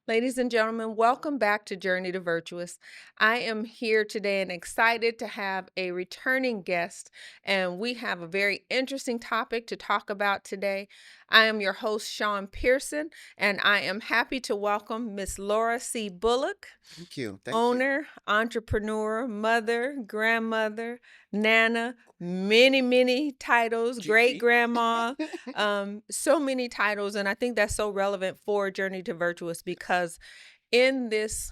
Ladies and gentlemen, welcome back to Journey to Virtuous. I am here today and excited to have a returning guest, and we have a very interesting topic to talk about today. I am your host, Sean Pearson, and I am happy to welcome Miss Laura C. Bullock, Thank you. Thank you. owner, entrepreneur, mother, grandmother, nana, many titles, great Gigi. grandma, so many titles. And I think that's so relevant for Journey to Virtuous because in this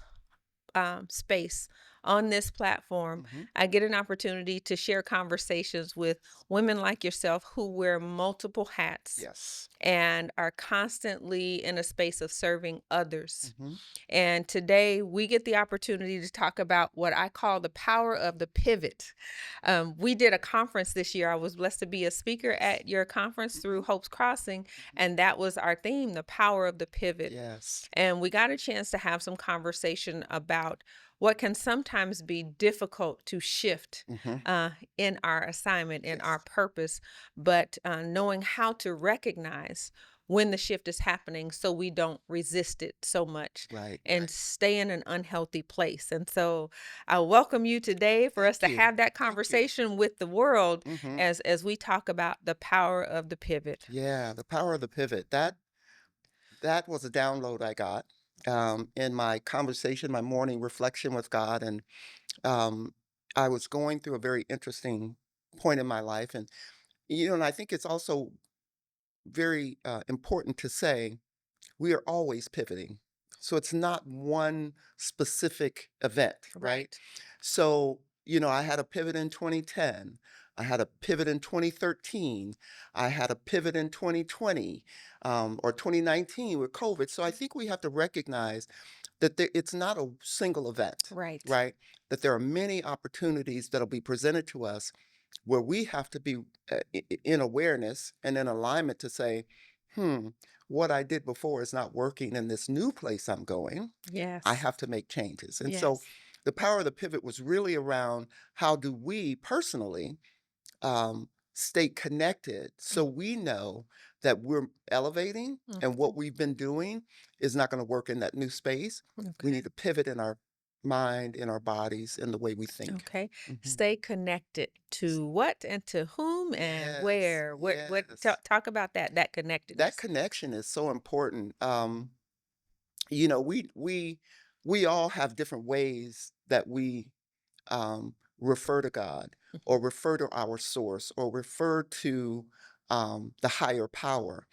space, on this platform, Hmm. I get an opportunity to share conversations with women like yourself who wear multiple hats Yes. and are constantly in a space of serving others. Hmm. And today we get the opportunity to talk about what I call the power of the pivot. We did a conference this year. I was blessed to be a speaker at your conference through Hmm. Hope's Crossing, Hmm. and that was our theme, the power of the pivot. Yes. And we got a chance to have some conversation about what can sometimes be difficult to shift Hmm. in our assignment, in our Yes. purpose, but knowing how to recognize when the shift is happening so we don't resist it so much Right. and Right. stay in an unhealthy place. And so I welcome you today for us Thank to you. have that Thank you. conversation with the world Hmm. as we talk about the power of the pivot. Yeah. The power of the pivot. That was a download I got in my conversation, my morning reflection with God, and um, I was going through a very interesting point in my life, and and I think it's also very important to say we are always pivoting. So it's not one specific event, right? Right. So, I had a pivot in 2010. I had a pivot in 2013. I had a pivot in 2020 or 2019 with COVID. So I think we have to recognize that it's not a single event, Right. right? That there are many opportunities that'll be presented to us where we have to be in awareness and in alignment to say, hmm, what I did before is not working in this new place I'm going. I Yes. have to make changes. And so Yes. the power of the pivot was really around how do we personally stay connected so we know that we're elevating and Okay. what we've been doing is not going to work in that new space. We Okay. need to pivot in our mind, in our bodies, in the way we think. Okay. Hmm. Stay connected to what and to whom and Yes, where? What yes. talk about that That connectedness. connection is so important. You know, we all have different ways that we refer to God or refer to our source or refer to the higher power.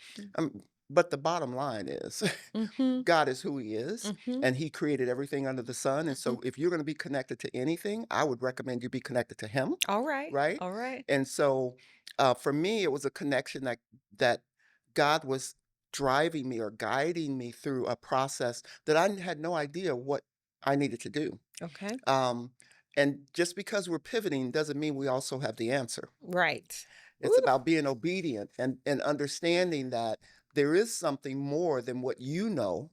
But the bottom line is Mhm. God is who he is Mhm. and he created everything under the sun. And Mhm. so if you're going to be connected to anything, I would recommend you be connected to him, All right. right? All right. And so for me, it was a connection that God was driving me or guiding me through a process that I had no idea what I needed to do. Okay. Um, and just because we're pivoting doesn't mean we also have the answer. Right. It's Ooh, about being obedient and understanding that there is something more than what you know,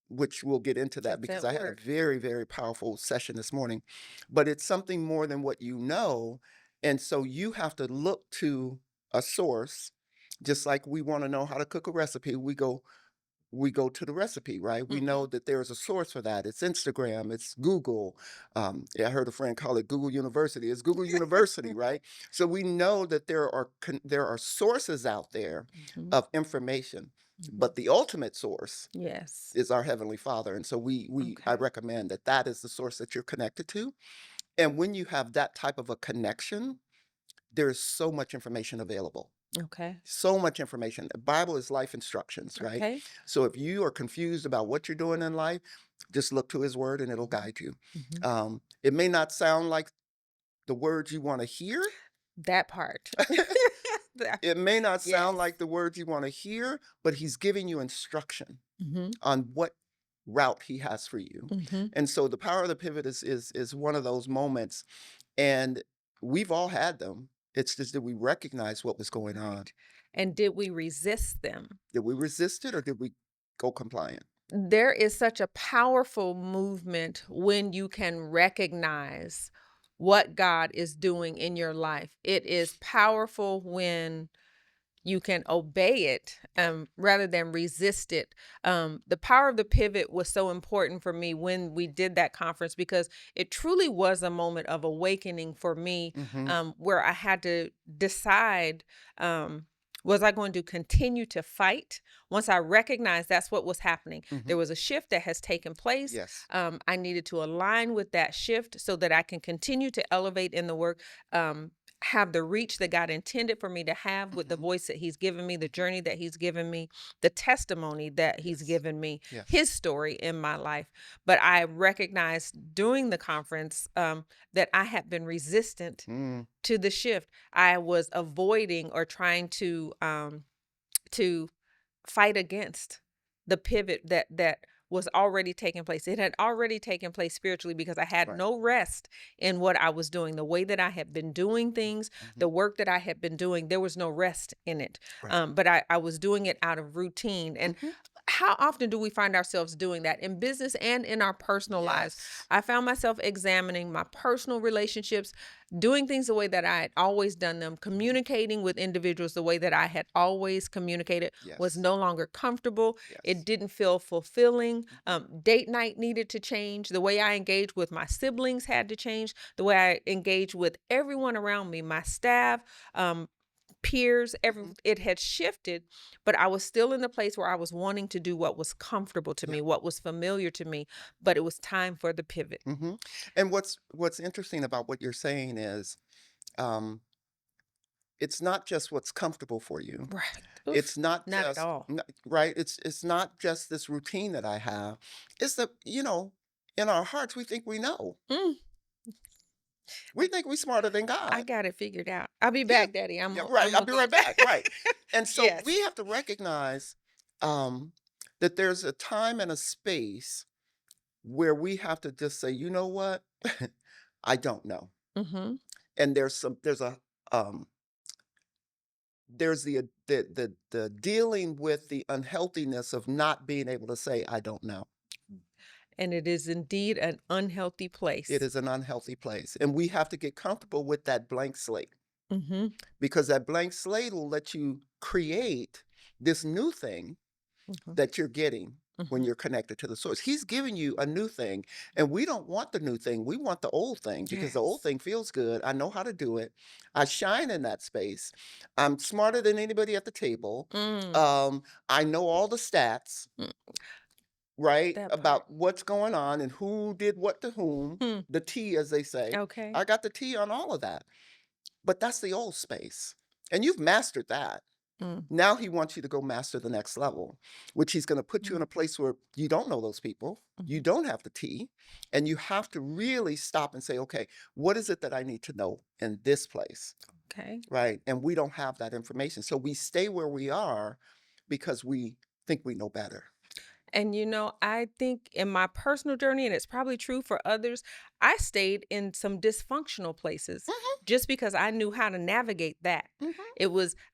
which we'll get into that that's because that I had a word. very powerful session this morning. But it's something more than what you know. And so you have to look to a source, just like we want to know how to cook a recipe. We go to the recipe, right? We Mhm. know that there's a source for that. It's Instagram, it's Google. Yeah, I heard a friend call it Google University. It's Google University, right? So we know that there are sources out there Mhm. of information, Mhm. but the ultimate source Yes. is our heavenly Father, and so I Okay. recommend that is the source that you're connected to. And when you have that type of a connection, there's so much information available. Okay. So much information. The Bible is life instructions, right? Okay. So if you are confused about what you're doing in life, just look to his word and it'll Mhm. guide you. Mhm. It may not sound like the words you want to hear. That part. That- It may not sound yes. like the words you want to hear, but he's giving you instruction Mhm. on what route he has for you. Mhm. And so the power of the pivot is one of those moments. And we've all had them. It's just that we recognize what was going on. Right. And did we resist them? Did we resist it or did we go compliant? There is such a powerful movement when you can recognize what God is doing in your life. It is powerful when You can obey it rather than resist it. The power of the pivot was so important for me when we did that conference because it truly was a moment of awakening for me, Mhm. where I had to decide, um, was I going to continue to fight? Once I recognized that's what was happening, Mhm. there was a shift that has taken place. Yes. I needed to align with that shift so that I can continue to elevate in the work. Have the reach that God intended for me to have with the Mhm. voice that He's given me, the Mhm. journey that He's given me, the testimony that He's Yes. given me, Yes. His story in my life. But I recognized during the conference that I had been resistant Mm. to the shift. I was avoiding or trying to fight against the pivot that was already taking place. It had already taken place spiritually because I had Right. no rest in what I was doing. The way that I had been doing things, Mhm. the work that I had been doing, there was no rest in it. Right. But I was doing it out of routine. And Mhm. how often do we find ourselves doing that in business and in our personal lives? Yes. I found myself examining my personal relationships, doing things the way that I had always done them, Mhm. communicating with individuals the way that I had always communicated was Yes. no longer comfortable. It Yes. didn't feel fulfilling. Mhm. Date night needed to change. The way I engaged with my siblings had to change. The way I engaged with everyone around me, my staff, um, peers, Mhm. it had shifted, but I was still in the place where I was wanting to do what was comfortable to Yeah. me, what was familiar to me, but it was time for the pivot. Mhm. And what's interesting about what you're saying is, um, it's not just what's comfortable for you. Right. Oof, It's not not at just all. right. It's not just this routine that I have. It's that in our hearts we think we know. Mm, We think we're smarter than I God. got it figured out. I'll be Yeah. back, Daddy. Yeah. Right. I'm I'll gonna be go right back. back. Right. And so Yes. we have to recognize um, that there's a time and a space where we have to just say, you know what, I don't know. Mm-hmm. And um, there's the dealing with the unhealthiness of not being able to say I don't know. And it is indeed an unhealthy It place. is an unhealthy place, and we have to get comfortable with that blank slate Mm-hmm. because that blank slate will let you create this new thing Mm-hmm. that you're getting when Mm-hmm. you're connected to the source. He's giving you a new thing, and we don't want the new thing. We want the old thing because the old Yes. thing feels good. I know how to do it. I shine in that space. I'm smarter than anybody at the table. Mm, Um, I know all the stats, mm, right, that part. about what's going on and who did what to whom, Hmm. the T, as they say. Okay. I got the T on all of that. But that's the old space. And you've mastered that. Mm, Now he wants you to go master the next level, which he's going to put you in mm, a place where you don't know those people. You mhm. don't have the T, and you have to really stop and say, okay, what is it that I need to know in this place? Okay. Right. And we don't have that information. So we stay where we are because we think we know better. And I think in my personal journey, and it's probably true for others, I stayed in some dysfunctional places Hmm. just because I knew how to navigate that. Hmm.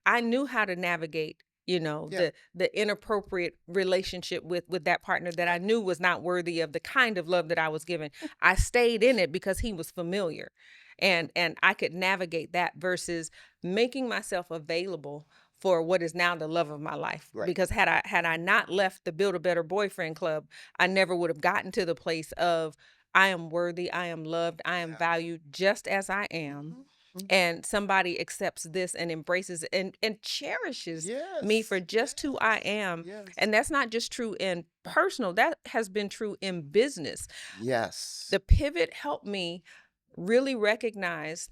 I knew how to navigate, Yeah. the inappropriate relationship with that partner that I Yeah. knew was not worthy of the kind of love that I was given. I stayed in it because he was familiar. And I could navigate that versus making myself available for what is now the love of my life. Right. Because had I not left the Build a Better Boyfriend Club, I never would have gotten to the place of I am worthy, I am loved, I am Yeah. valued just as I am. Hmm. Hmm. And somebody accepts this and embraces it and cherishes me for Yes. just who I am. Yes. And that's not just true in personal, that has been true in business. Yes. The pivot helped me really recognize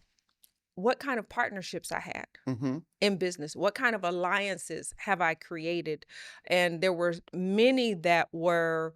what kind of partnerships I had Hmm. in business. What kind of alliances have I created? And there were many that were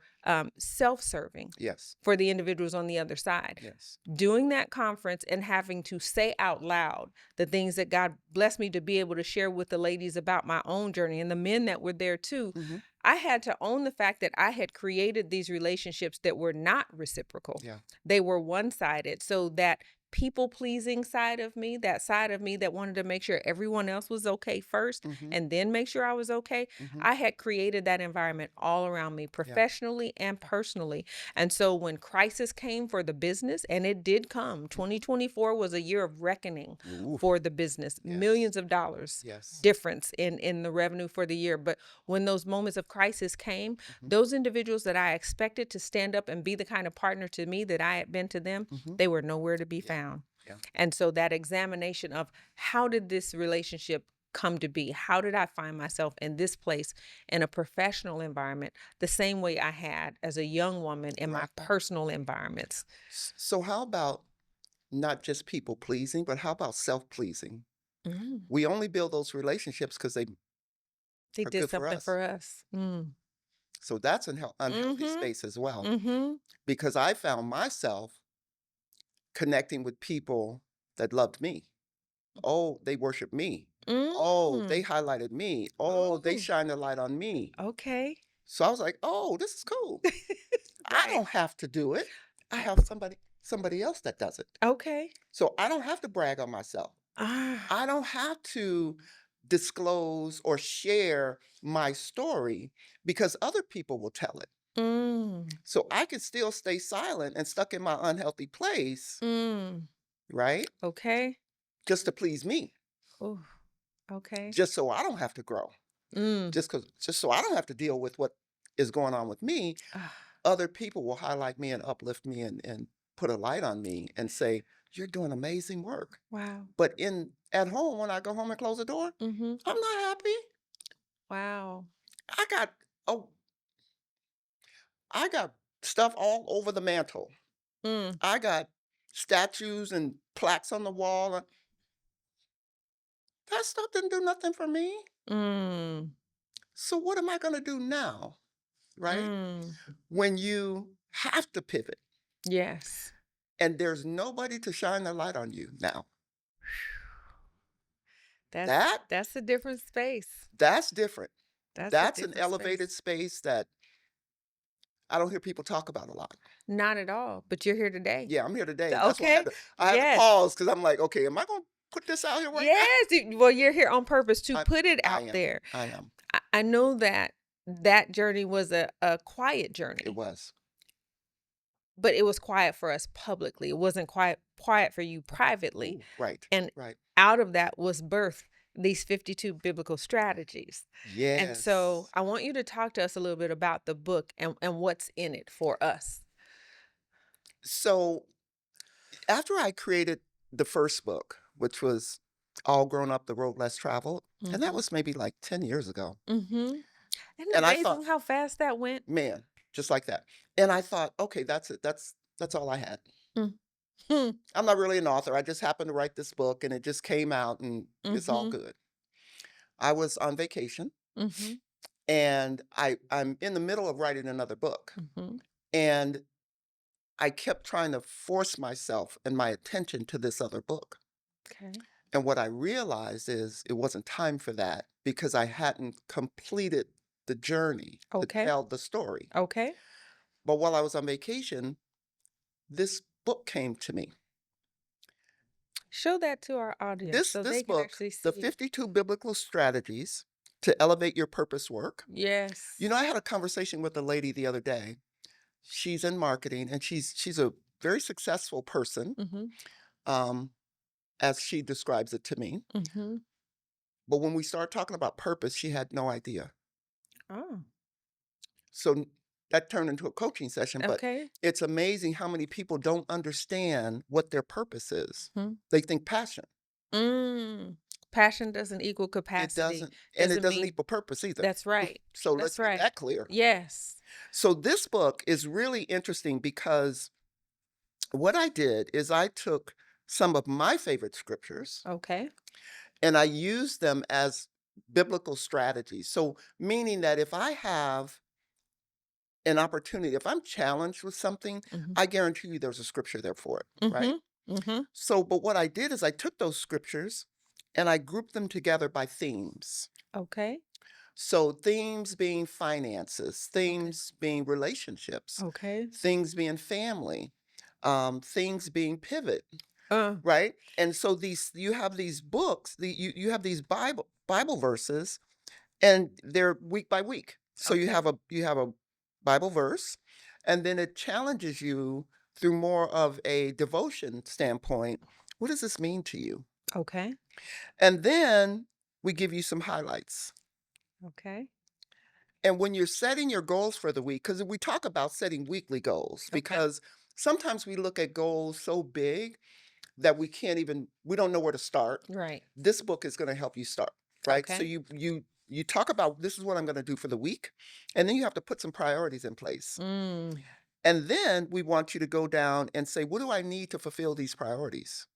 self serving Yes. for the individuals on the other side. Yes. Doing that conference and having to say out loud the things that God blessed me to be able to share with the ladies about my own journey and the men that were there too. Hmm. I had to own the fact that I had created these relationships that were not reciprocal. Yeah. They were one sided, so that people pleasing side of me, that side of me that wanted to make sure everyone else was okay first Mhm. and then make sure I was okay, Mhm. I had created that environment all around me, Yeah. professionally and personally. And so when crisis came for the business, and it did come, Mhm. 2024 was a year of reckoning Oof. for the business, Yes. millions of dollars Yes. difference in the revenue for the year. But when those moments of crisis came, Mhm. those individuals that I expected to stand up and be the kind of partner to me that I had been to them, Mhm. they were nowhere to be Yeah. found. Yeah. And so that examination of how did this relationship come to be? How did I find myself in this place in a professional environment the same way I had as a young woman in my Right. personal environments? So how about not just people pleasing, but how about self-pleasing? Mm. We only build those relationships because they They are did good for something us. for us. Mm. So that's an unhealthy Mhm. space as well, Mhm. because I found myself connecting with people that loved me. Oh, they worship me. Oh, they Mm. highlighted me. Oh, they Oh, shine the light on me. okay. So I was like, "Oh, this is cool. I Right. don't have to do it. I Oh, have somebody else that does it. okay. So I don't have to brag on myself. Ah. I don't have to disclose or share my story because other people will tell it. Mm. So I can still stay silent and stuck in my unhealthy place, Mm. right? Okay. Just to please me, Oh, okay. just so I don't have to grow, Mm. just so I don't have to deal with what is going on with me. Ah, Other people will highlight me and uplift me and put a light on me and say, "You're doing amazing work." wow. But in at home, when I go home and close the door, Mhm. I'm not happy. Wow. I got oh, I got stuff all over the mantle. Mm. I got statues and plaques on the wall. That stuff didn't do nothing for me. Mm. So what am I going to do now? Right? Mm. When you have to pivot Yes. and there's nobody to shine the light on you now. That's That that's a different space. that's different. That's a That's an different elevated space. space that I don't hear people talk about a lot. Not at all, but you're here today. Yeah, I'm here today. That's why Okay. I had to Yes. pause because I'm like, okay, am I going to put this out here right now? Yes. Well, you're here on purpose to I put it I out am. there. I am. I know that that journey was a quiet It journey, was. but it was quiet for us publicly. It wasn't quiet for you privately. Ooh, right. And Right. out of that was birthed these 52 biblical strategies. And so Yes. I want you to talk to us a little bit about the book and what's in it for us. So after I created the first book, which was All Grown Up, The Road Less Traveled, and that Mhm. was maybe like 10 years ago. Mhm. Isn't it And I thought, amazing how fast that went? man, just like that. And I thought, okay, that's it. That's all I had. Mm. Hmm. I'm not really an author. I just happened to write this book and it just came out and it's all Mhm. good. I was on vacation Mhm. and I'm in the middle of writing another book. Mhm. And I kept trying to force myself and my attention to this other book. Okay. And what I realized is it wasn't time for that because I hadn't completed the journey to Okay. tell the story. Okay. But while I was on vacation, this book came to me. Show that to our audience so This they can book, actually The see. 52 Biblical Strategies to Elevate Your Purpose Work. You know, Yes. I had a conversation with a lady the other day. She's in marketing and she's a very successful person, Mhm. um, as she describes it to me. Mhm. But when we started talking about purpose, she had no idea. Oh, So that turned into a coaching session, but okay. it's amazing how many people don't understand what their purpose is. Mhm. They think passion. Mm. Passion doesn't equal It capacity. doesn't, and it Doesn't doesn't mean equal purpose either. that's right. So let's That's get right. that clear. Yes. So this book is really interesting because what I did is I took some of my favorite scriptures Okay. and I used them as biblical strategies. So meaning that if I have an opportunity, if I'm challenged with something, Mhm. I guarantee you there's a scripture there for it, right? Mhm. Mhm. So, but what I did is I took those scriptures and I grouped them together by themes. Okay. So, themes being finances, Okay. themes being relationships, Okay. things being family, things being pivot. Uh, right? And so these you have these books, you have these Bible verses, and they're week by week. So okay. you have a Bible verse, and then it challenges you through more of a devotion standpoint. What does this mean to you? Okay. And then we give you some highlights. Okay. And when you're setting your goals for the week, because we talk about setting weekly goals, Okay. because sometimes we look at goals so big that we don't know where to start. Right. This book is going to help you start, right? So Okay. you talk about, this is what I'm going to do for the week, and then you have to put some priorities in place. Mm. And then we want you to go down and say, what do I need to fulfill these priorities?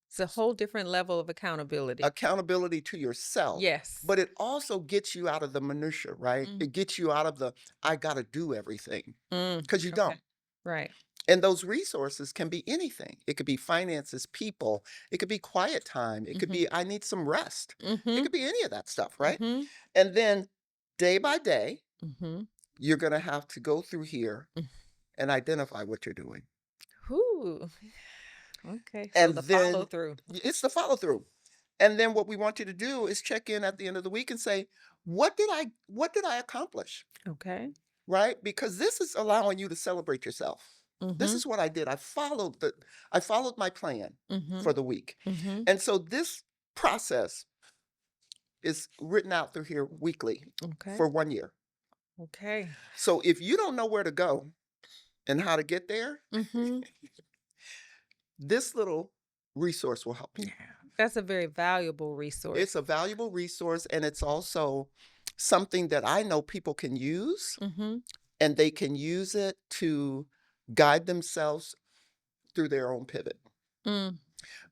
It's a whole different level of accountability. Accountability to yourself, Yes. but it also gets you out of the minutia, right? Mm. It gets you out of the I got to do everything, Mm. because you Okay. don't. Right. And those resources can be anything. It could be finances, people, it could be quiet time, it could Mhm. be I need some rest. It Mhm. could be any of that stuff, right? Mhm. And then day by day, Mhm. you're going to have to go through here Mm. and identify what you're doing. Whoo. Okay. So And the follow then through. it's the follow through. And then what we want you to do is check in at the end of the week and say, what did I accomplish? Okay. Right? Because this is allowing you to celebrate yourself. This Mhm. is what I did. I followed my plan Mhm. for the week. Mhm. And so this process is written out through here weekly Okay. for 1 year. Okay. So if you don't know where to go and how to get there, Mhm. this little resource will help you. Yeah. That's a very valuable resource. It's a valuable resource, and it's also something that I know people can use, Mhm. and they can use it to guide themselves through their own pivot. Mm.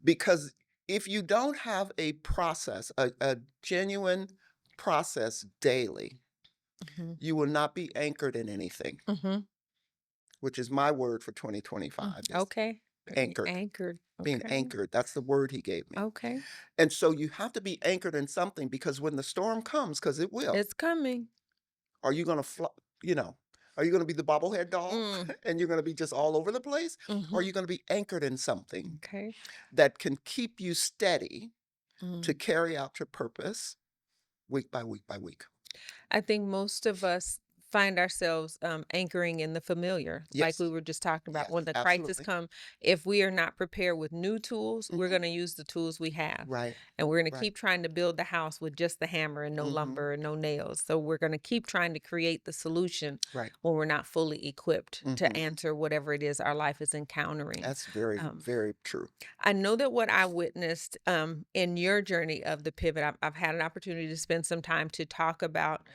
Because if you don't have a process, a genuine process daily, Mhm. you will not be anchored in anything, Mhm. which is my word for Mm. 2025 is Okay. anchored. Anchored. Being Okay. anchored. That's the word he gave me. Okay. And so you have to be anchored in something, because when the storm comes, because it will, It's coming. are you going to, you know, are you going to be the bobblehead doll Mm. and you're going to be just all over the place? Or are Mhm. you going to be anchored in something Okay. that can keep you steady to Mm. carry out your purpose week by week by week? I think most of us find ourselves anchoring in the familiar, like we Yes. were just talking about. Yes. When the crisis Absolutely. come, if we are not prepared with new tools, we're Hmm. going to use the tools we have, Right. and we're going to Right. keep trying to build the house with just the hammer and no Hmm. lumber and no nails. So we're going to keep trying to create the solution Right. when we're not fully equipped to Hmm. answer whatever it is our life is encountering. That's very, Um, very true. I know that what I witnessed in your journey of the pivot, I've had an opportunity to spend some time to talk about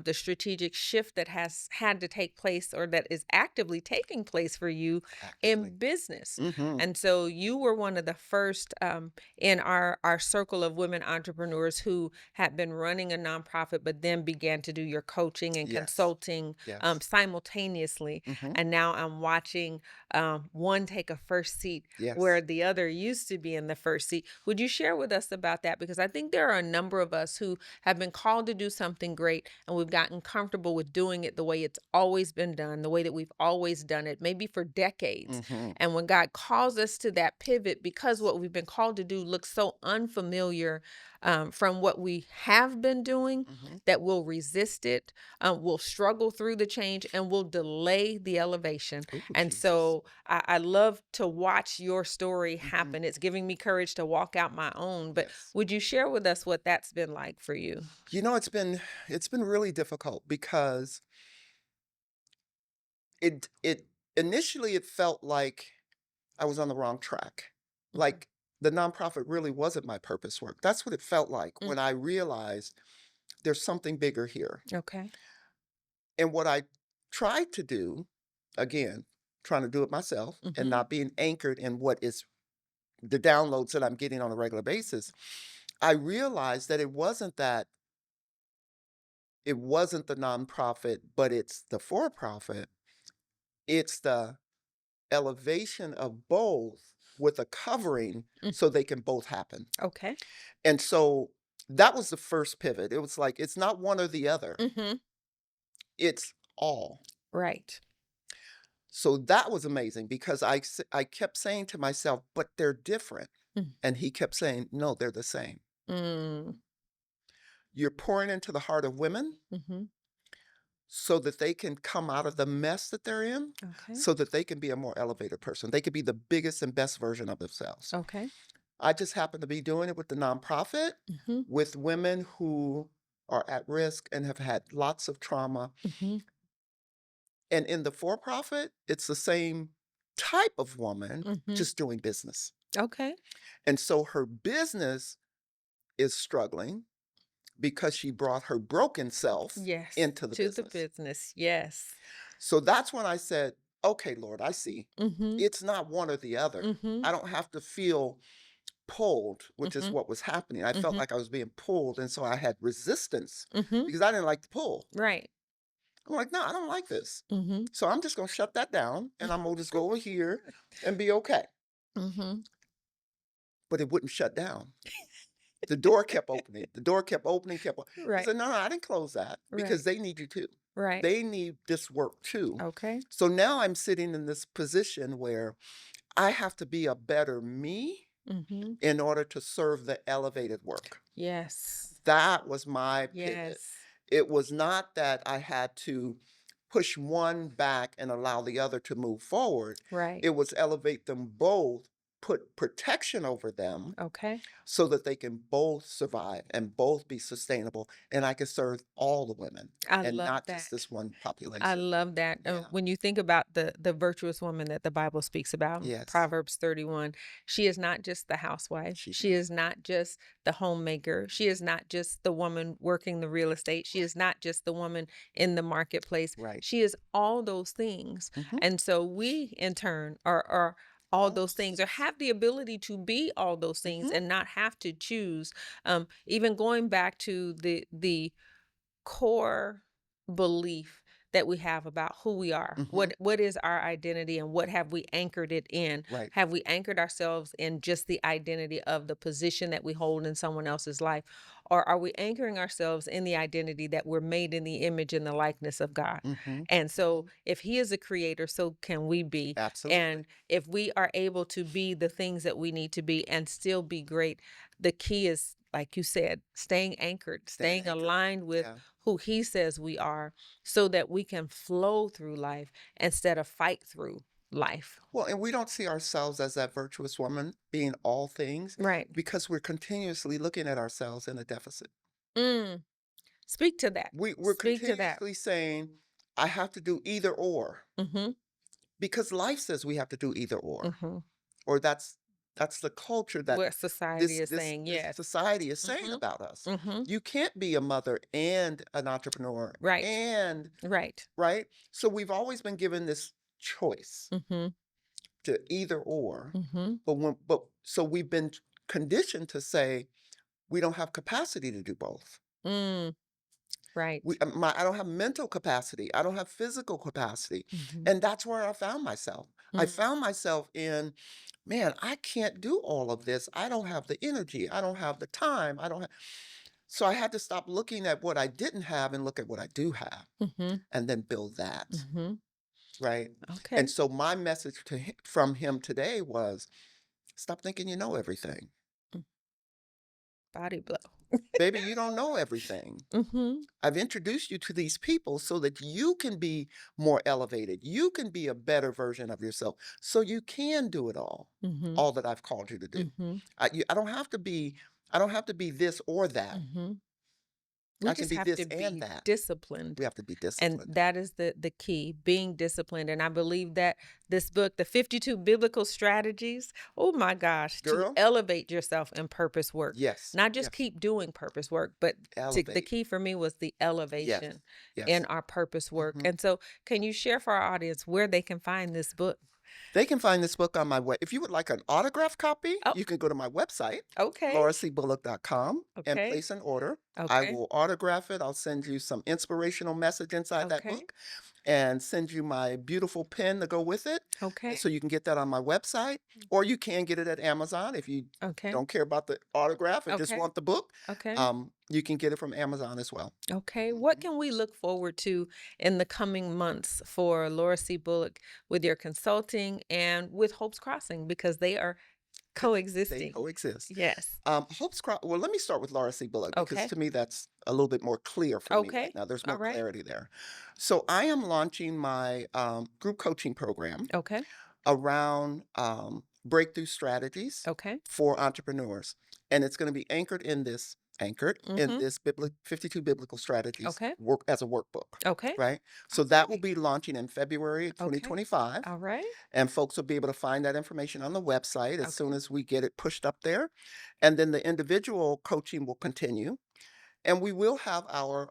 the strategic shift that has had to take place or that is actively taking place for you Actively. in business. Hmm. And so you were one of the first in our circle of women entrepreneurs who had been running a nonprofit, but then began to do your coaching and Yes. consulting Yes. simultaneously. Hmm. And now I'm watching one take a first seat where Yes. the other used to be in the first seat. Would you share with us about that? Because I think there are a number of us who have been called to do something great and we've gotten comfortable with doing it the way it's always been done, the way that we've always done it, maybe for decades. Hmm. And when God calls us to that pivot, because what we've been called to do looks so unfamiliar from what we have been doing, Hmm. that we'll resist it, we'll struggle through the change, and we'll delay the elevation. Oh, And Jesus. so I love to watch your story Hmm. happen. It's giving me courage to walk out my own. But Yes. would you share with us what that's been like for you? It's been really difficult, because it initially it felt like I was on the wrong track. Mhm. Like the nonprofit really wasn't my purpose work. That's what it felt like Mm. when I realized there's something bigger here. Okay. And what I tried to do, again, trying to do it myself and Hmm. not being anchored in what is the downloads that I'm getting on a regular basis, I realized that it wasn't the nonprofit, but it's the for profit. It's the elevation of both with a covering Mm. so they can both happen. Okay. And so that was the first pivot. It was like, it's not one or the other, Hmm. it's all. Right. So that was amazing because I kept saying to myself, "But they're different." Mm. And he kept saying, "No, they're the same. Mm. You're pouring into the heart of women Mhm. so that they can come out of the mess that they're in, Okay. so that they can be a more elevated person. They can be the biggest and best version of themselves." Okay. I just happen to be doing it with the nonprofit, Mhm. with women who are at risk and have had lots of trauma. Mhm. And in the for profit, it's the same type of woman, Mhm. just doing business. Okay. And so her business is struggling because she brought her broken self Yes. into the To the business. business. Yes. So that's when I said, "Okay, Lord, I see. Mhm. It's not one or the other. Mhm. I don't have to feel pulled," which is Mhm. what was happening. I felt Mhm. like I was being pulled, and so I had resistance Mhm. because I didn't like the pull. Right. I'm like, "No, I don't like this. Mhm. So I'm just gonna shut that down, and I'm gonna just go over here and be okay." Mhm. But it wouldn't shut down. The door kept opening. The door kept opening, I Right. said, "No, no, I didn't close that because Right. they need you too. Right. They need this work too." Okay. So now I'm sitting in this position where I have to be a better me Mhm. in order to serve the elevated work. Yes. That was my pivot. Yes. It was not that I had to push one back and allow the other to move forward. Right. It was elevate them both, put protection over them Okay. so that they can both survive and both be sustainable. And I can serve all the women I and love not just that. this one I population. love that. Yeah. When you think about the virtuous woman that the Bible speaks about, in Yes. Proverbs 31, she is not just the housewife. She's She not. is not just the homemaker. She is not just the woman working the real estate. She Right. is not just the woman in the marketplace. Right. She is all those things. Hmm. And so we, in turn, are all All those those things or things. have the ability to be all those things Hmm. and not have to choose. Even going back to the core belief that we have about who we are. Hmm. What is our identity and what have we anchored it in? Right. Have we anchored ourselves in just the identity of the position that we hold in someone else's life? Or are we anchoring ourselves in the identity that we're made in the image and the likeness of God? Hmm. And so Hmm. if he is a creator, so can we be. Absolutely. And if we are able to be the things that we need to be and still be great, the key is, like you said, staying anchored, Staying staying anchored. aligned with Yeah. who he says we are so that we can flow through life instead of fight through life. Well, and we don't see ourselves as that virtuous woman being all things Right. because we're continuously looking at ourselves in a deficit. Mm. Speak to that. We're Speak to that. continuously saying, "I have to do either or," Mhm. because life says we have to do either Mhm. or that's the culture that What society this is this saying, this yes. society is saying Mhm. about us. Mhm. You can't be a mother and an entrepreneur Right. and Right. right? So we've always been given this choice Mhm. to either or, Mhm. but so we've been conditioned to say we don't have capacity to do both. Mm. Right. I don't have mental capacity. I don't have physical capacity. Mhm. And that's where I found myself. I Mm. found myself in, man, I can't do all of this. I don't have the energy. I don't have the time. I don't have. So I had to stop looking at what I didn't have and look at what I do have Mhm. and then build that. Mhm. Right. And Okay. so my message from him today was stop thinking you know everything. Mm. Body blow. Baby, you don't know everything. Mhm. I've introduced you to these people so that you can be more elevated. You can be a better version of yourself. So you can do it Mhm. all that I've called you to do. Mhm. I don't have to be, I don't have to be this or that. Mhm. We I can just be have this to and be that. disciplined. We have to be And disciplined. that is the key, being disciplined. And I believe that this book, the 52 biblical strategies, oh my gosh, to Girl, elevate yourself in purpose work, yes, not just yes. keep doing purpose work, but the Elevate. key for me was the Yes, elevation in yes. our purpose work. Hmm. And so, can you share for our audience where they can find this book? They can find this book on my web. If you would like an autographed copy, Oh, you can go to my website, okay. lauracbullock.com, and Okay. place an order. I Okay. will autograph it. I'll send you some inspirational message inside that Okay. book and send you my beautiful pen to go with it. Okay. So you can get that on my website, or you can get it at Amazon if you Okay. don't care about the autograph and just Okay. want the book. Okay. You can get it from Amazon as well. Okay. What Mhm. can we look forward to in the coming months for Laura C. Bullock with your consulting and with Hope's Crossing because they are They coexisting? coexist. Yes. Well, let me start with Laura C. Bullock because Okay. to me that's a little bit more clear for me right Okay. now. There's All more right. clarity there. So I am launching my group coaching program Okay. around breakthrough strategies Okay. for entrepreneurs. And it's going to be anchored in Mm-hmm. this 52 biblical strategies Okay. work as a workbook, Okay. right? So All that will right. be launching in February Okay. 2025. All right. And folks will be able to find that information on the website as soon Okay. as we get it pushed up there. And then the individual coaching will continue. And we will have our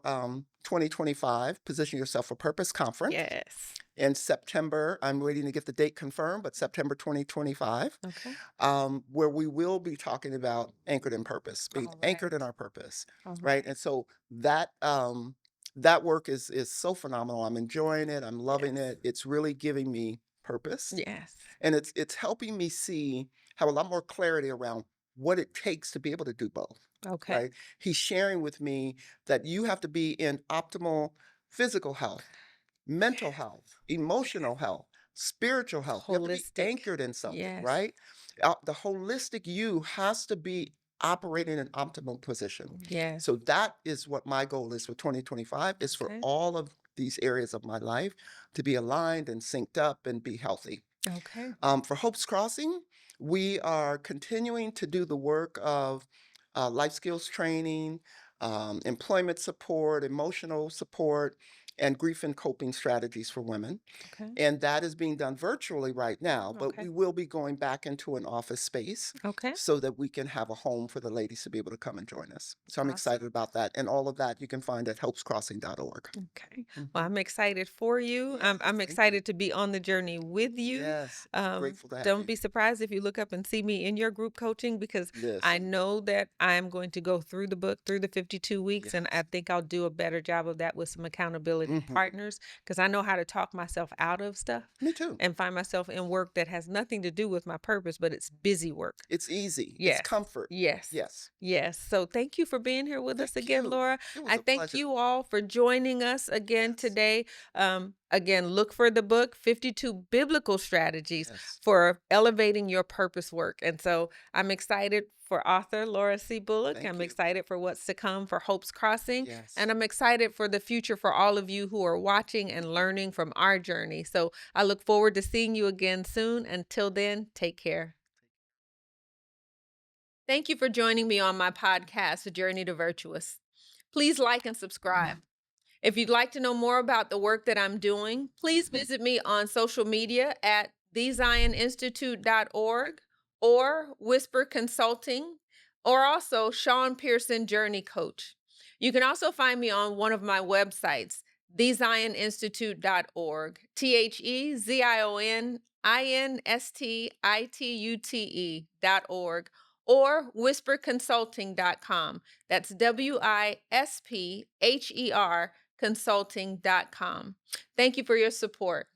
2025 Position Yourself for Purpose conference Yes. in September. I'm waiting to get the date confirmed, but September 2025, Okay. where we will be talking about anchored in purpose, being All anchored in right. our purpose, All right? right. And so that work is so phenomenal. I'm enjoying it. I'm loving Yes. it. It's really giving me purpose, Yes. and it's helping me see have a lot more clarity around what it takes to be able to do both, Okay. right? He's sharing with me that you have to be in optimal physical health, mental Yes. health, emotional health, spiritual health. You have to be Holistic. anchored in something, Yes. right? The holistic you has to be operating in optimal position. Yes. So that is what my goal is for 2025 is for Okay. all of these areas of my life to be aligned and synced up and be healthy. Okay. For Hope's Crossing, we are continuing to do the work of life skills training, employment support, emotional support, and grief and coping strategies for women. Okay. And that is being done virtually right now, but Okay. we will be going back into an office space Okay. so that we can have a home for the ladies to be able to come and join us. So I'm excited Awesome. about that. And all of that you can find at helpscrossing.org. Okay. Well, Mhm. I'm excited for you. I'm Yes, thank you. excited to be on the journey with you. Yes, grateful to have Don't you. be surprised if you look up and see me in your group coaching because I Listen, know that I'm going to go through the book through the 52 weeks, and I yes. think I'll do a better job of that with some accountability Mhm. partners because I know how to talk myself out of stuff Me too. and find myself in work that has nothing to do with my purpose, but it's busy work. It's easy. It's Yes. comfort. Yes. Yes. Yes. So thank you for being here with us Thank again, you. Laura. It was I a thank pleasure. you all for joining us again Yes. today. Again, look for the book 52 Biblical Strategies Yes. for Elevating Your Purpose Work. And so I'm excited for author Laura C. Bullock. Thank I'm you. excited for what's to come for Hope's Crossing. Yes. And I'm excited for the future for all of you who are watching and learning from our journey. So I look forward to seeing you again soon. Until then, take care. Thank you for joining me on my podcast, A Journey to Virtuous. Please like and subscribe. If you'd like to know more about the work that I'm doing, please visit me on social media at thezioninstitute.org or Whisper Consulting, or also Sean Pearson Journey Coach. You can also find me on one of my websites, thezioninstitute.org, thezioninstitute.org, or whisperconsulting.com. That's WISPHER consulting.com. Thank you for your support.